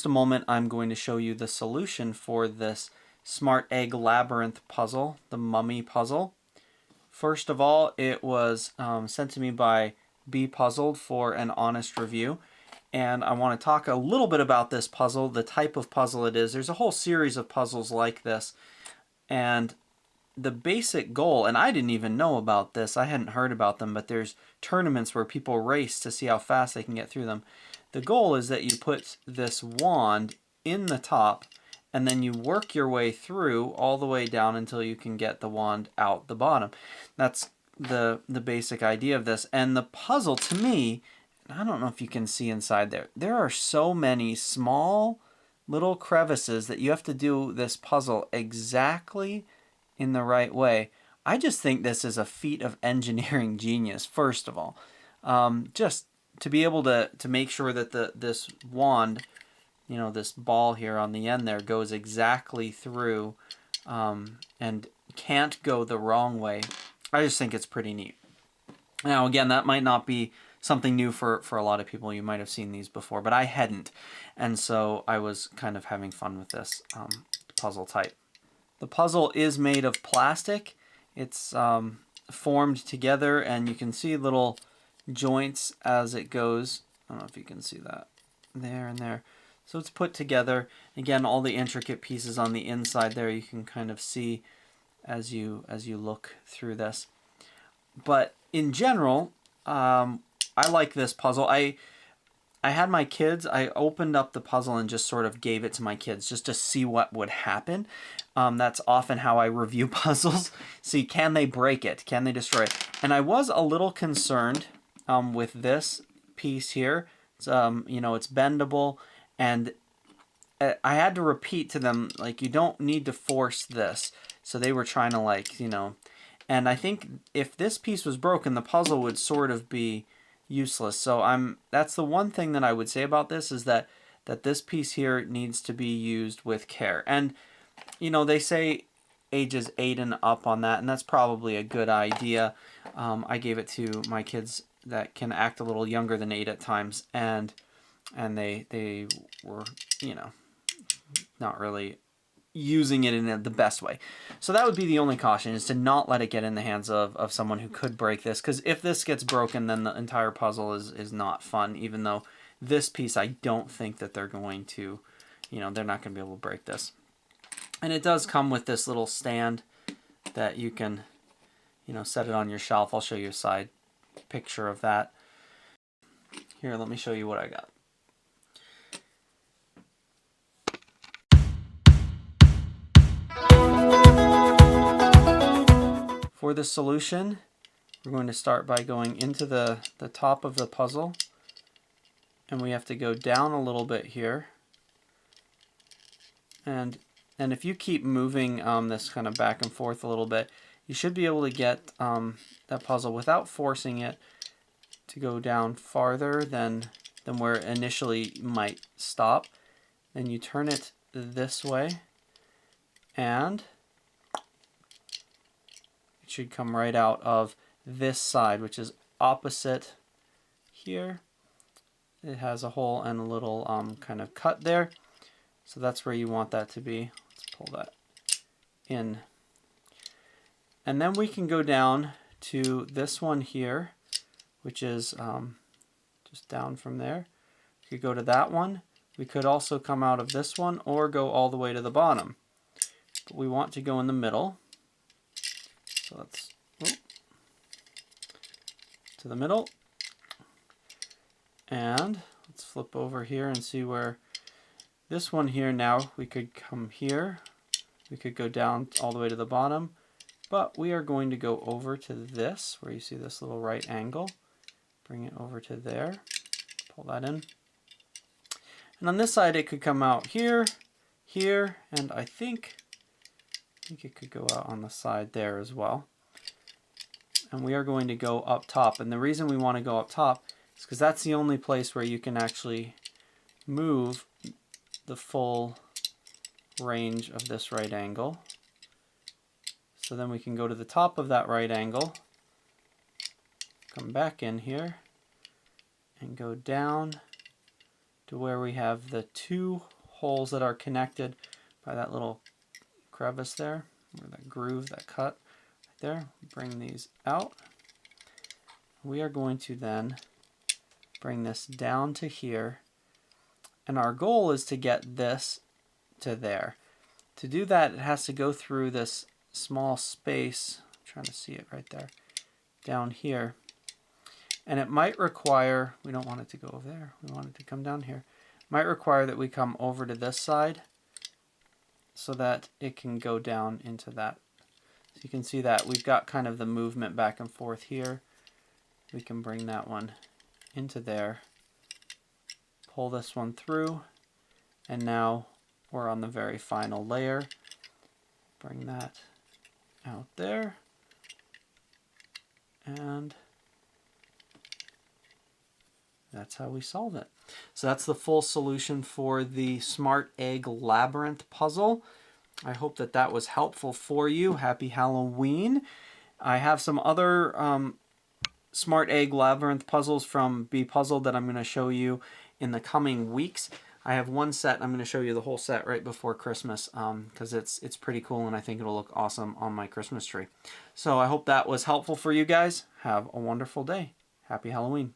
just a moment, I'm going to show you the solution for this Smart Egg Labyrinth puzzle, the mummy puzzle. First of all, it was sent to me by BePuzzled for an honest review. And I want to talk a little bit about this puzzle, the type of puzzle it is. There's a whole series of puzzles like this. And the basic goal, and I didn't even know about this, I hadn't heard about them, but there's tournaments where people race to see how fast they can get through them. The goal is that you put this wand in the top, and then you work your way through all the way down until you can get the wand out the bottom. That's the basic idea of this. And the puzzle, to me, I don't know if you can see inside there, there are so many small little crevices that you have to do this puzzle exactly in the right way. I just think this is a feat of engineering genius, first of all. Just to be able to make sure that this wand, you know, this ball here on the end there goes exactly through and can't go the wrong way. I just think it's pretty neat. Now, again, that might not be something new for a lot of people. You might have seen these before, but I hadn't. And so I was kind of having fun with this puzzle type. The puzzle is made of plastic. It's formed together, and you can see little joints as it goes. I don't know if you can see that. There and there. So it's put together. Again, all the intricate pieces on the inside there you can kind of see as you look through this. But in general, I like this puzzle. I had my kids, I opened up the puzzle and just sort of gave it to my kids just to see what would happen. That's often how I review puzzles. See, can they break it? Can they destroy it? And I was a little concerned with this piece here. It's, you know, it's bendable, and I had to repeat to them, like, you don't need to force this. So they were trying to, like, you know, and I think if this piece was broken, the puzzle would sort of be useless. So that's the one thing that I would say about this, is that this piece here needs to be used with care. And you know, they say ages 8 and up on that, and that's probably a good idea. I gave it to my kids that can act a little younger than 8 at times, and they were, you know, not really using it in the best way. So that would be the only caution, is to not let it get in the hands of someone who could break this, because if this gets broken, then the entire puzzle is not fun, even though this piece, I don't think that they're going to, you know, they're not going to be able to break this. And it does come with this little stand that you can, you know, set it on your shelf. I'll show you a side picture of that. Here, let me show you what I got. For the solution, we're going to start by going into the top of the puzzle, and we have to go down a little bit here. And if you keep moving this kind of back and forth a little bit, you should be able to get that puzzle without forcing it to go down farther than where it initially might stop. Then you turn it this way, and it should come right out of this side, which is opposite here. It has a hole and a little kind of cut there. So that's where you want that to be. Let's pull that in. And then we can go down to this one here, which is just down from there. We could go to that one. We could also come out of this one or go all the way to the bottom. But we want to go in the middle. So let's to the middle. And let's flip over here and see where this one here. Now we could come here. We could go down all the way to the bottom. But we are going to go over to this, where you see this little right angle. Bring it over to there. Pull that in. And on this side, it could come out here, here, and I think it could go out on the side there as well. And we are going to go up top. And the reason we want to go up top is because that's the only place where you can actually move the full range of this right angle. So then we can go to the top of that right angle, come back in here, and go down to where we have the two holes that are connected by that little crevice there, or that groove, that cut right there. Bring these out. We are going to then bring this down to here, and our goal is to get this to there. To do that, it has to go through this small space. I'm trying to see it right there, down here. And it might require, we don't want it to go over there, we want it to come down here. Might require that we come over to this side so that it can go down into that. So you can see that we've got kind of the movement back and forth here. We can bring that one into there, pull this one through, and now we're on the very final layer. Bring that out there, and that's how we solve it. So that's the full solution for the Smart Egg Labyrinth puzzle. I hope that that was helpful for you. Happy Halloween. I have some other Smart Egg Labyrinth puzzles from BePuzzled that I'm going to show you in the coming weeks. I have one set, I'm going to show you the whole set right before Christmas because it's pretty cool and I think it'll look awesome on my Christmas tree. So I hope that was helpful for you guys. Have a wonderful day. Happy Halloween.